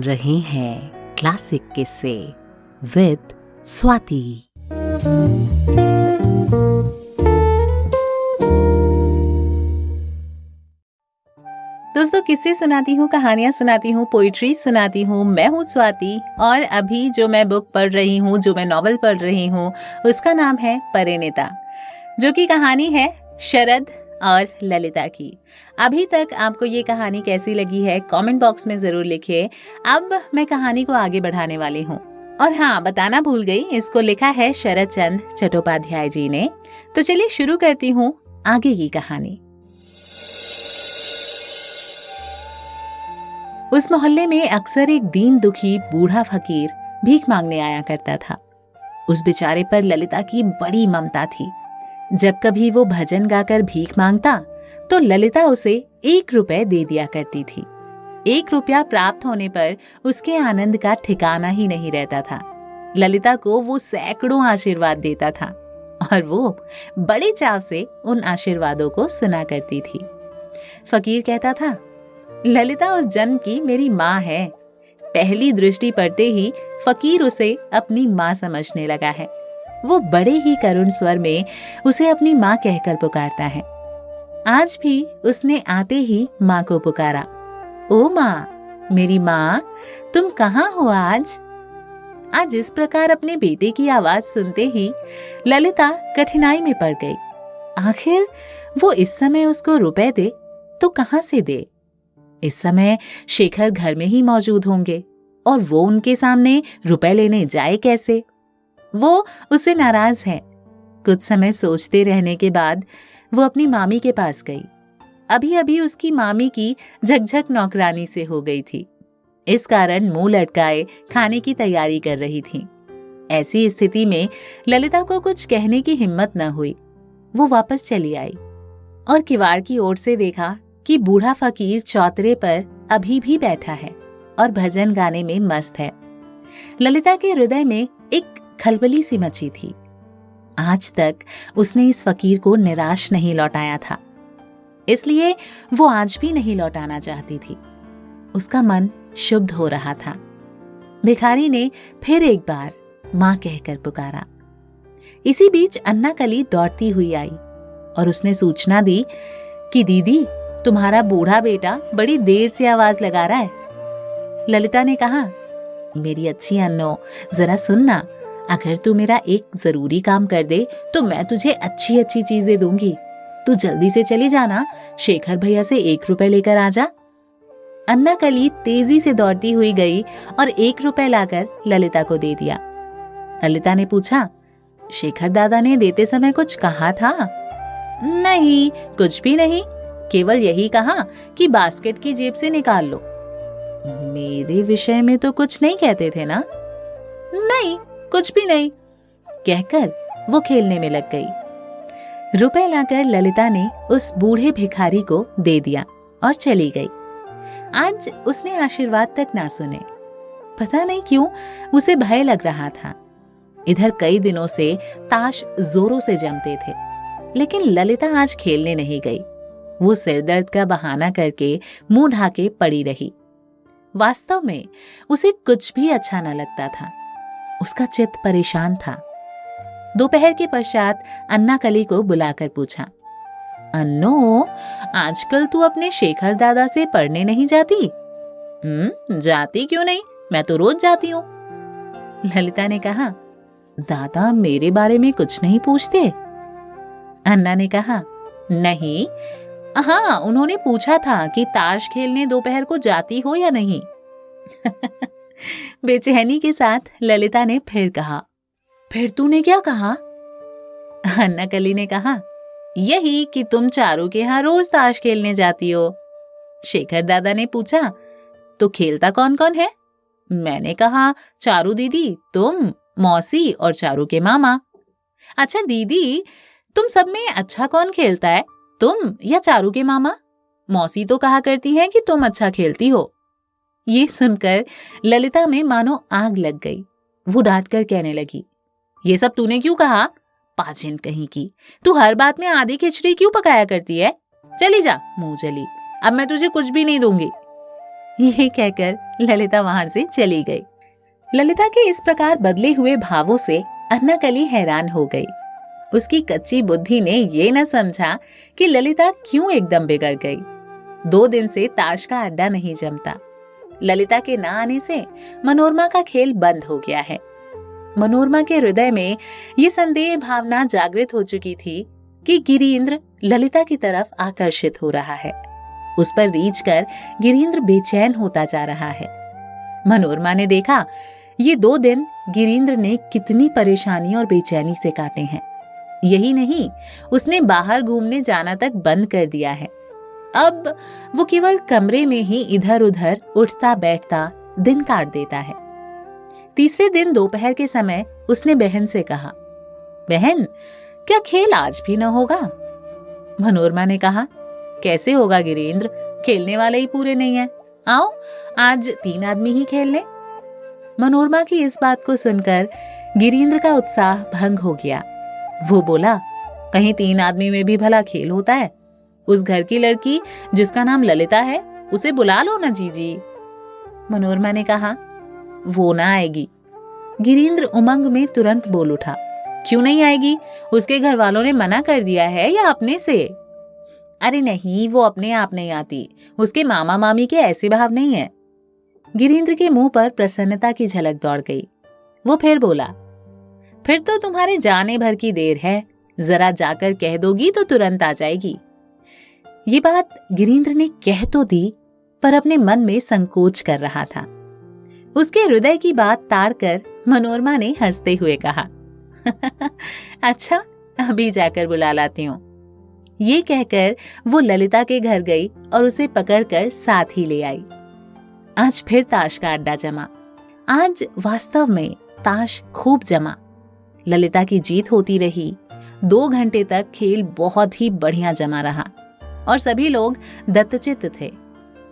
रहे हैं क्लासिक किस्से विद स्वाति। दोस्तों, किस्से सुनाती हूँ, कहानियाँ सुनाती हूँ, पोइट्री सुनाती हूँ। मैं हूँ स्वाति और अभी जो मैं बुक पढ़ रही हूँ, जो मैं नॉवल पढ़ रही हूँ, उसका नाम है परिणीता, जो कि कहानी है शरद और ललिता की। अभी तक आपको ये कहानी कैसी लगी है कमेंट बॉक्स में जरूर लिखिए। अब मैं कहानी को आगे बढ़ाने वाली हूँ। और हाँ, बताना भूल गई, इसको लिखा है शरद चंद्र चट्टोपाध्याय जी ने। तो चलिए शुरू करती हूँ आगे की कहानी। उस मोहल्ले में अक्सर एक दीन दुखी बूढ़ा फकीर भीख मांगने आया करता था। उस बेचारे पर ललिता की बड़ी ममता थी। जब कभी वो भजन गाकर भीख मांगता तो ललिता उसे 1 रुपए दे दिया करती थी। 1 रुपया प्राप्त होने पर उसके आनंद का ठिकाना ही नहीं रहता था। ललिता को वो सैकड़ों आशीर्वाद देता था और वो बड़े चाव से उन आशीर्वादों को सुना करती थी। फकीर कहता था, ललिता उस जन्म की मेरी माँ है। पहली दृष्टि पड़ते ही फकीर उसे अपनी माँ समझने लगा है। वो बड़े ही करुण स्वर में उसे अपनी माँ कहकर पुकारता है। आज भी उसने आते ही माँ को पुकारा, ओ माँ, मेरी माँ, तुम कहाँ हो आज? आज इस प्रकार अपने बेटे की आवाज सुनते ही ललिता कठिनाई में पड़ गई। आखिर वो इस समय उसको रुपए दे तो कहाँ से दे? इस समय शेखर घर में ही मौजूद होंगे और वो उनके सामने रुपए लेने जाए कैसे? वो उससे नाराज है। कुछ समय सोचते रहने के बाद वो अपनी मामी के पास गई। अभी अभी उसकी मामी की झकझक नौकरानी से हो गई थी। इस कारण मुंह लटकाए खाने की तैयारी कर रही थी। ऐसी स्थिति में ललिता को कुछ कहने की हिम्मत न हुई। वो वापस चली आई और किवाड़ की ओर से देखा कि बूढ़ा फकीर चौतरे पर अभी भी बैठा है और भजन गाने में मस्त है। ललिता के हृदय में एक खलबली सी मची थी। आज तक उसने इस फकीर को निराश नहीं लौटाया था, इसलिए वो आज भी नहीं लौटाना चाहती थी। उसका मन शुद्ध हो रहा था। भिखारी ने फिर एक बार माँ कहकर पुकारा। इसी बीच अन्ना कली दौड़ती हुई आई और उसने सूचना दी कि दीदी, तुम्हारा बूढ़ा बेटा बड़ी देर से आवाज लगा रहा है। ललिता ने कहा, मेरी अच्छी अन्नो, जरा सुनना, अगर तू मेरा एक जरूरी काम कर दे तो मैं तुझे अच्छी अच्छी चीजें दूंगी। तू जल्दी से चली जाना, शेखर भैया से 1 रुपए लेकर आ जा। अन्ना कली तेजी से दौड़ती हुई गई और 1 रुपए लाकर ललिता को दे दिया। ललिता ने पूछा, शेखर दादा ने देते समय कुछ कहा था? नहीं, कुछ भी नहीं, केवल यही कहा कि बास्केट की जेब से निकाल लो। मेरे विषय में तो कुछ नहीं कहते थे ना? नहीं, कुछ भी नहीं, कहकर वो खेलने में लग गई। रुपए लाकर ललिता ने उस बूढ़े भिखारी को दे दिया और चली गई। आज उसने आशीर्वाद तक ना सुने। पता नहीं क्यों उसे भय लग रहा था। इधर कई दिनों से ताश जोरों से जमते थे, लेकिन ललिता आज खेलने नहीं गई। वो सिरदर्द का बहाना करके मुंह ढाके पड़ी रही। वास्तव में उसे कुछ भी अच्छा न लगता था। उसका चित्त परेशान था। दोपहर के पश्चात अन्ना कली को बुलाकर पूछा, अन्नो, आजकल तू अपने शेखर दादा से पढ़ने नहीं जाती? जाती क्यों नहीं, मैं तो रोज जाती हूँ। ललिता ने कहा, दादा मेरे बारे में कुछ नहीं पूछते? अन्ना ने कहा, नहीं, हाँ, उन्होंने पूछा था कि ताश खेलने दोपहर को जाती हो या नहीं। बेचैनी के साथ ललिता ने फिर कहा, फिर तूने क्या कहा? अन्ना कली ने कहा, यही कि तुम चारों के यहाँ रोज ताश खेलने जाती हो। शेखर दादा ने पूछा, तो खेलता कौन कौन है? मैंने कहा, चारू दीदी, तुम, मौसी और चारू के मामा। अच्छा दीदी, तुम सब में अच्छा कौन खेलता है, तुम या चारू के मामा? मौसी तो कहा करती हैं कि तुम अच्छा खेलती हो। ये सुनकर ललिता में मानो आग लग गई। वो डांट कर कहने लगी, ये सब तूने क्यों कहा? पाजिन कहीं की, तू हर बात में आधी खिचड़ी क्यों पकाया करती है? चली जा, मुंह चली, अब मैं तुझे कुछ भी नहीं दूंगी। ये कहकर ललिता वहां से चली गई। ललिता के इस प्रकार बदले हुए भावों से अन्नाकली हैरान हो गई। उसकी कच्ची बुद्धि ने ये न समझा कि ललिता क्यों एकदम बिगड़ गई। 2 दिन से ताश का अड्डा नहीं जमता। ललिता के ना आने से मनोरमा का खेल बंद हो गया है। मनोरमा के हृदय में ये संदेह भावना जागृत हो चुकी थी कि गिरीन्द्र ललिता की तरफ आकर्षित हो रहा है। उस पर रीझ कर गिरीन्द्र बेचैन होता जा रहा है। मनोरमा ने देखा ये 2 दिन गिरीन्द्र ने कितनी परेशानी और बेचैनी से काटे हैं। यही नहीं, उसने बाहर घूमने जाना तक बंद कर दिया है। अब वो केवल कमरे में ही इधर उधर उठता बैठता दिन काट देता है। तीसरे दिन दोपहर के समय उसने बहन से कहा, बहन, क्या खेल आज भी न होगा? मनोरमा ने कहा, कैसे होगा गिरीन्द्र, खेलने वाले ही पूरे नहीं हैं। आओ आज 3 आदमी ही खेल लें। मनोरमा की इस बात को सुनकर गिरीन्द्र का उत्साह भंग हो गया। वो बोला, कहीं 3 आदमी में भी भला खेल होता है? उस घर की लड़की जिसका नाम ललिता है, उसे बुला लो ना जीजी। मनोरमा ने कहा, वो ना आएगी। गिरीन्द्र उमंग में तुरंत बोल उठा, क्यों नहीं आएगी? उसके घर वालों ने मना कर दिया है या अपने से? अरे नहीं, वो अपने आप नहीं आती। उसके मामा मामी के ऐसे भाव नहीं है। गिरीन्द्र के मुंह पर प्रसन्नता की झलक दौड़ गई। वो फिर बोला, फिर तो तुम्हारे जाने भर की देर है। जरा जाकर कह दोगी तो तुरंत आ जाएगी। ये बात गिरीन्द्र ने कह तो दी, पर अपने मन में संकोच कर रहा था। उसके हृदय की बात ताड़कर मनोरमा ने हंसते हुए कहा, अच्छा, अभी जाकर बुला लाती हूँ। ये कहकर वो ललिता के घर गई और उसे पकड़कर साथ ही ले आई। आज फिर ताश का अड्डा जमा। आज वास्तव में ताश खूब जमा। ललिता की जीत होती रही। 2 घंटे तक खेल बहुत ही बढ़िया जमा रहा और सभी लोग दत्तचित्त थे।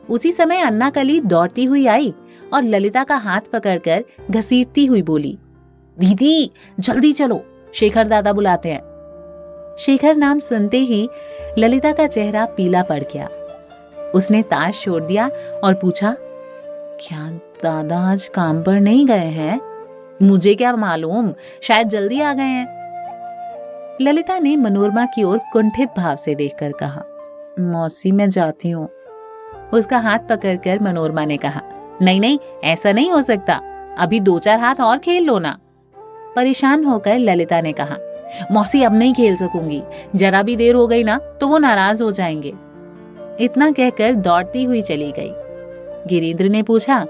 उसी समय अन्नाकली दौड़ती हुई आई और ललिता का हाथ पकड़कर घसीटती हुई बोली, दीदी जल्दी चलो, शेखर दादा बुलाते हैं। शेखर नाम सुनते ही ललिता का चेहरा पीला पड़ गया। उसने ताश छोड़ दिया और पूछा, क्या दादा आज काम पर नहीं गए हैं? मुझे क्या मालूम, शायद जल्दी आ गए हैं। ललिता ने मनोरमा की ओर कुंठित भाव से देखकर कहा, मौसी मैं जाती हूँ। उसका हाथ पकड़कर मनोरमा ने कहा, नहीं नहीं, ऐसा नहीं हो सकता, अभी 2-4 हाथ और खेल लो ना। परेशान होकर ललिता ने कहा, मौसी अब नहीं खेल सकूंगी, जरा भी देर हो गई ना तो वो नाराज हो जाएंगे। इतना कहकर दौड़ती हुई चली गई। गिरीन्द्र ने पूछा,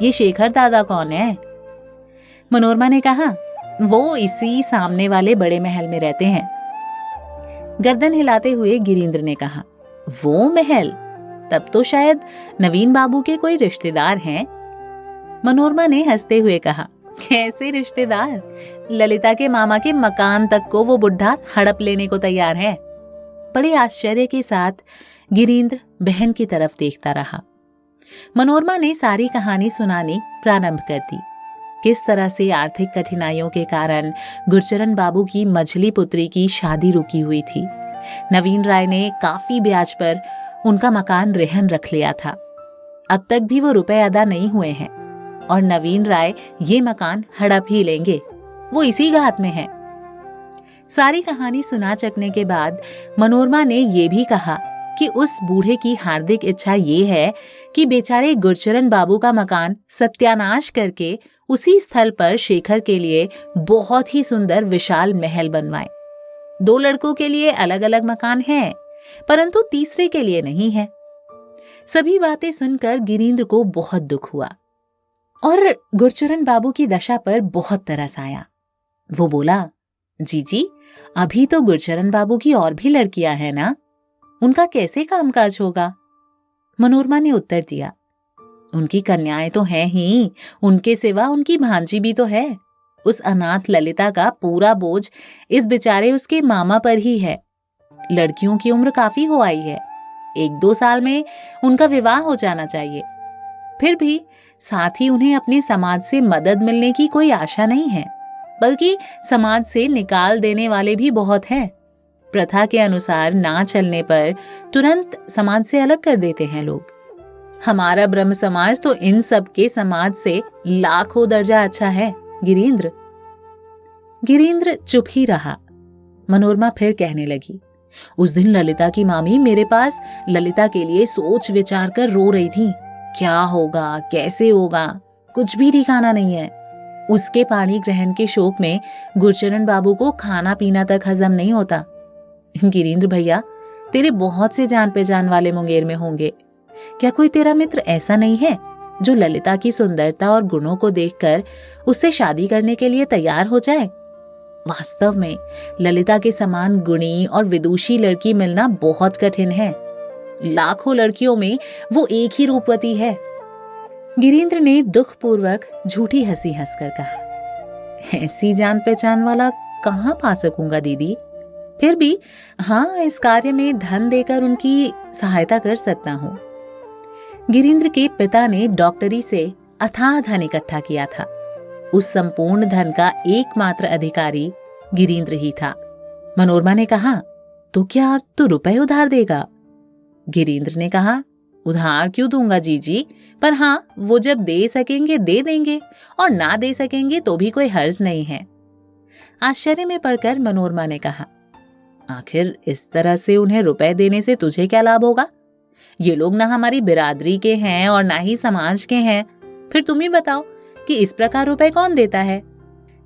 ये शेखर दादा कौन है? मनोरमा ने कहा, वो इसी सामने वाले बड़े महल में रहते हैं। गर्दन हिलाते हुए गिरीन्द्र ने कहा, वो महल? तब तो शायद नवीन बाबू के कोई रिश्तेदार हैं। मनोरमा ने हंसते हुए कहा, कैसे रिश्तेदार? ललिता के मामा के मकान तक को वो बुढ़ा हड़प लेने को तैयार है। बड़े आश्चर्य के साथ गिरीन्द्र बहन की तरफ देखता रहा। मनोरमा ने सारी कहानी सुनानी प्रारंभ कर दी। किस तरह से आर्थिक कठिनाइयों के कारण गुरचरण बाबू की मझली पुत्री की शादी रुकी हुई थी। नवीन राय ने काफी ब्याज पर उनका मकान रहन रख लिया था। अब तक भी वो रुपए अदा नहीं हुए हैं और नवीन राय ये मकान हड़प ही लेंगे। वो इसी घात में है। सारी कहानी सुना चकने के बाद मनोरमा ने ये भी कहा कि उस बूढ़े की हार्दिक इच्छा ये है कि बेचारे गुरचरण बाबू का मकान सत्यानाश करके उसी स्थल पर शेखर के लिए बहुत ही सुंदर विशाल महल बनवाए। 2 लड़कों के लिए अलग अलग मकान है, परंतु तीसरे के लिए नहीं है। सभी बातें सुनकर गिरीन्द्र को बहुत दुख हुआ और गुरचरण बाबू की दशा पर बहुत तरस आया। वो बोला, जीजी, अभी तो गुरचरण बाबू की और भी लड़कियां हैं ना, उनका कैसे कामकाज होगा? मनोरमा ने उत्तर दिया, उनकी कन्याएं तो हैं ही, उनके सिवा उनकी भांजी भी तो है। उस अनाथ ललिता का पूरा बोझ इस बेचारे उसके मामा पर ही है। लड़कियों की उम्र काफी हो आई है, 1-2 साल में उनका विवाह हो जाना चाहिए। फिर भी साथ ही उन्हें अपने समाज से मदद मिलने की कोई आशा नहीं है, बल्कि समाज से निकाल देने वाले भी बहुत हैं। प्रथा के अनुसार ना चलने पर तुरंत समाज से अलग कर देते हैं लोग। हमारा ब्रह्म समाज तो इन सब के समाज से लाखों दर्जा अच्छा है गिरीन्द्र। गिरीन्द्र चुप ही रहा। मनोरमा फिर कहने लगी, उस दिन ललिता की मामी मेरे पास ललिता के लिए सोच विचार कर रो रही थी। क्या होगा, कैसे होगा, कुछ भी ठिकाना नहीं है। उसके पाणी ग्रहण के शोक में गुरचरण बाबू को खाना पीना तक हजम नहीं होता। गिरीन्द्र भैया, तेरे बहुत से जान पहचान वाले मुंगेर में होंगे, क्या कोई तेरा मित्र ऐसा नहीं है जो ललिता की सुंदरता और गुणों को देखकर उससे शादी करने के लिए तैयार हो जाए? वास्तव में ललिता के समान गुणी और विदुषी लड़की मिलना बहुत कठिन है। लाखों लड़कियों में वो एक ही रूपवती है। गिरीन्द्र ने दुखपूर्वक झूठी हंसी हंसकर कहा, ऐसी जान पहचान वाला कहाँ पा सकूंगा दीदी। फिर भी हाँ, इस कार्य में धन देकर उनकी सहायता कर सकता हूँ। गिरीन्द्र के पिता ने डॉक्टरी से अथाह धन इकट्ठा किया था। उस संपूर्ण धन का एकमात्र अधिकारी गिरीन्द्र ही था। मनोरमा ने कहा, तो क्या तू रुपए उधार देगा? गिरीन्द्र ने कहा, उधार क्यों दूंगा जीजी, पर हाँ, वो जब दे सकेंगे दे देंगे और ना दे सकेंगे तो भी कोई हर्ज नहीं है। आश्चर्य में पड़कर मनोरमा ने कहा, आखिर इस तरह से उन्हें रुपए देने से तुझे क्या लाभ होगा? ये लोग ना हमारी बिरादरी के हैं और ना ही समाज के हैं। फिर तुम ही बताओ कि इस प्रकार रुपए कौन देता है?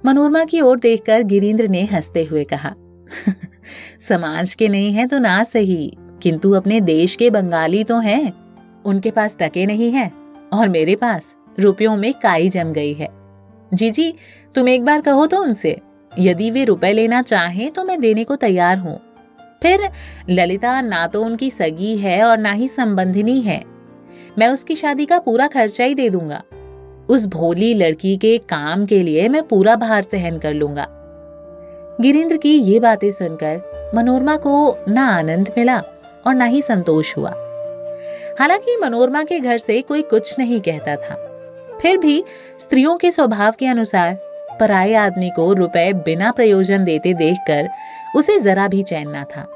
मनोरमा की ओर देखकर गिरीन्द्र ने हंसते हुए कहा, समाज के नहीं है तो ना सही, किंतु अपने देश के बंगाली तो हैं। उनके पास टके नहीं है और मेरे पास रुपयों में काई जम गई है। जीजी, तुम एक बार कहो तो उनसे, यदि वे रुपए लेना चाहें तो मैं देने को तैयार हूँ। फिर ललिता ना तो उनकी सगी है और ना ही संबंधिनी है। मैं उसकी शादी का पूरा खर्चा ही दे दूंगा। उस भोली लड़की के काम के लिए मैं पूरा भार सहन कर लूंगा। गिरीन्द्र की ये बातें सुनकर मनोरमा को ना आनंद मिला और ना ही संतोष हुआ। हालांकि मनोरमा के घर से कोई कुछ नहीं कहता था, फिर भी स्त्रियों के स्वभाव के अनुसार पराये आदमी को रुपए बिना प्रयोजन देते देखकर उसे जरा भी चैन न था,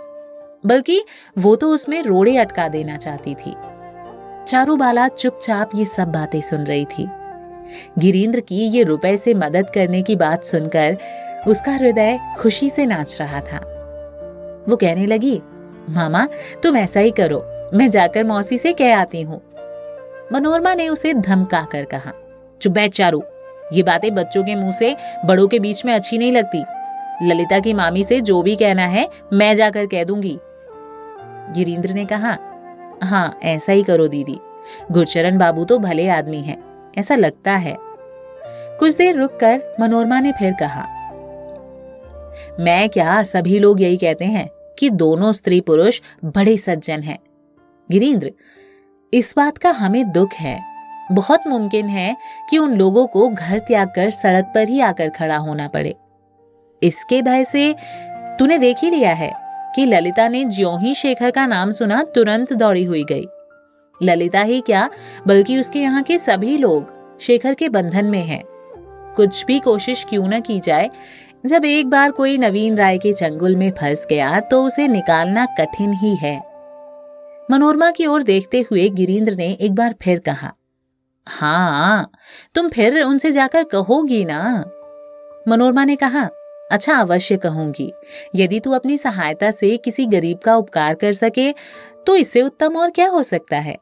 बल्कि वो तो उसमें रोड़े अटका देना चाहती थी। चारूबाला चुपचाप ये सब बातें सुन रही थी। गिरीन्द्र की ये रुपए से मदद करने की बात सुनकर उसका हृदय खुशी से नाच रहा था। वो कहने लगी, मामा तुम ऐसा ही करो, मैं जाकर मौसी से कह आती हूँ। मनोरमा ने उसे धमका कर कहा, चुप बैठ चारू, ये बातें बच्चों के मुंह से बड़ों के बीच में अच्छी नहीं लगती। ललिता की मामी से जो भी कहना है मैं जाकर कह दूंगी। गिरीन्द्र ने कहा, हाँ ऐसा ही करो दीदी, गुरचरण बाबू तो भले आदमी हैं, ऐसा लगता है। कुछ देर रुककर मनोरमा ने फिर कहा, मैं क्या, सभी लोग यही कहते हैं कि दोनों स्त्री पुरुष बड़े सज्जन हैं। गिरीन्द्र, इस बात का हमें दुख है। बहुत मुमकिन है कि उन लोगों को घर त्याग कर सड़क पर ही आकर खड़ा होना पड़े। इसके भय से तूने देख ही लिया है कि ललिता ने ज्यों ही शेखर का नाम सुना तुरंत दौड़ी हुई गई। ललिता ही क्या, बल्कि उसके यहाँ के सभी लोग शेखर के बंधन में हैं। कुछ भी कोशिश क्यों न की जाए, जब एक बार कोई नवीन राय के चंगुल में फंस गया तो उसे निकालना कठिन ही है। मनोरमा की ओर देखते हुए गिरीन्द्र ने एक बार फिर कहा, हाँ तुम फिर उनसे जाकर कहोगी ना? मनोरमा ने कहा, अच्छा अवश्य कहूंगी। यदि तू अपनी सहायता से किसी गरीब का उपकार कर सके तो इससे उत्तम और क्या हो सकता है?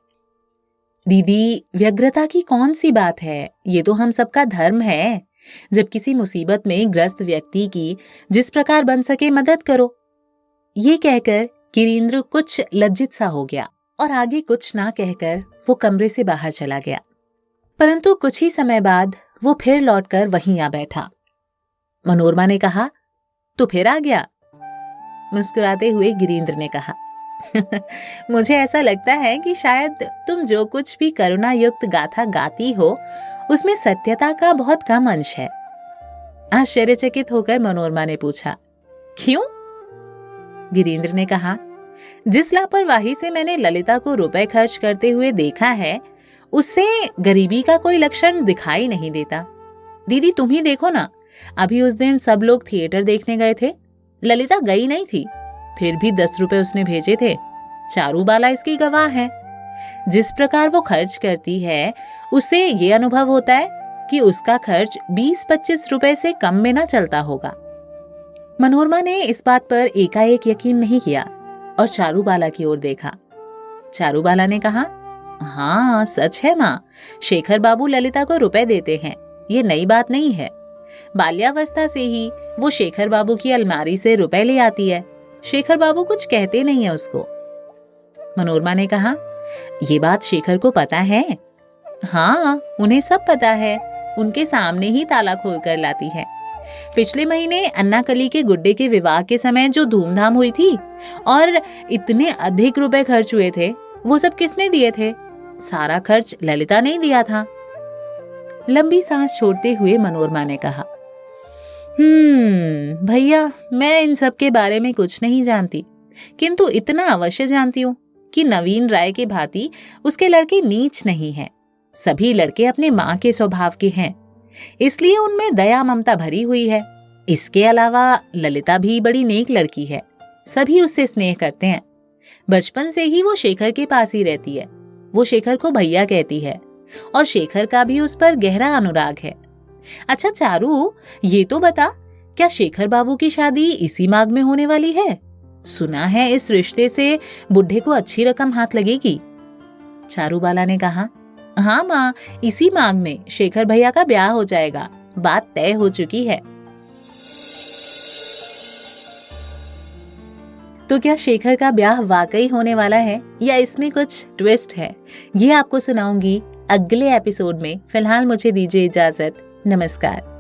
दीदी, व्यग्रता की कौन सी बात है, ये तो हम सबका धर्म है। जब किसी मुसीबत में ग्रस्त व्यक्ति की जिस प्रकार बन सके मदद करो। ये कहकर गिरीन्द्र कुछ लज्जित सा हो गया और आगे कुछ ना कहकर वो कमरे से बाहर चला गया। परंतु कुछ ही समय बाद वो फिर लौटकर वहीं आ बैठा। मनोरमा ने कहा, तू फिर आ गया? मुस्कुराते हुए गिरीन्द्र ने कहा, मुझे ऐसा लगता है कि शायद तुम जो कुछ भी करुणा युक्त गाथा गाती हो उसमें सत्यता का बहुत कम अंश है। आश्चर्यचकित होकर मनोरमा ने पूछा, क्यों? गिरीन्द्र ने कहा, जिस लापरवाही से मैंने ललिता को रुपए खर्च करते हुए देखा है उससे गरीबी का कोई लक्षण दिखाई नहीं देता। दीदी तुम ही देखो ना, अभी उस दिन सब लोग थिएटर देखने गए थे, ललिता गई नहीं थी, फिर भी 10 रुपए उसने भेजे थे। चारूबाला इसकी गवाह है। जिस प्रकार वो खर्च करती है उसे ये अनुभव होता है कि उसका खर्च 20-25 रुपए से कम में ना चलता होगा। मनोरमा ने इस बात पर एकाएक यकीन नहीं किया और चारूबाला की ओर देखा। चारूबाला ने कहा, हाँ सच है माँ, शेखर बाबू ललिता को रुपए देते हैं, ये नई बात नहीं है। बाल्यावस्था से ही वो शेखर बाबू की अलमारी से रुपए ले आती है। शेखर बाबू कुछ कहते नहीं है उसको। मनोरमा ने कहा, ये बात शेखर को पता है? हाँ, उन्हें सब पता है, उनके सामने ही ताला खोल कर लाती है। पिछले महीने अन्नाकली के गुड्डे के विवाह के समय जो धूमधाम हुई थी और इतने अधिक रुपए खर्च हुए थे, वो सब किसने दिए थे? सारा खर्च ललिता ने दिया था। लंबी सांस छोड़ते हुए मनोरमा ने कहा, भैया, मैं इन सब के बारे में कुछ नहीं जानती, किंतु इतना अवश्य जानती हूँ कि नवीन राय के भांति उसके लड़के नीच नहीं हैं। सभी लड़के अपने माँ के स्वभाव के हैं, इसलिए उनमें दया ममता भरी हुई है। इसके अलावा ललिता भी बड़ी नेक लड़की है, सभी उससे स्नेह करते हैं। बचपन से ही वो शेखर के पास ही रहती है। वो शेखर को भैया कहती है और शेखर का भी उस पर गहरा अनुराग है। अच्छा चारू, ये तो बता, क्या शेखर बाबू की शादी इसी माघ में होने वाली है? सुना है इस रिश्ते से बुढ़े को अच्छी रकम हाथ लगेगी। चारूबाला ने कहा, हाँ माँ, इसी माघ में शेखर भैया का ब्याह हो जाएगा, बात तय हो चुकी है। तो क्या शेखर का ब्याह वाकई होने वाला है या इसमें कुछ ट्विस्ट है, ये आपको सुनाऊंगी अगले एपिसोड में। फिलहाल मुझे दीजिए इजाजत। नमस्कार।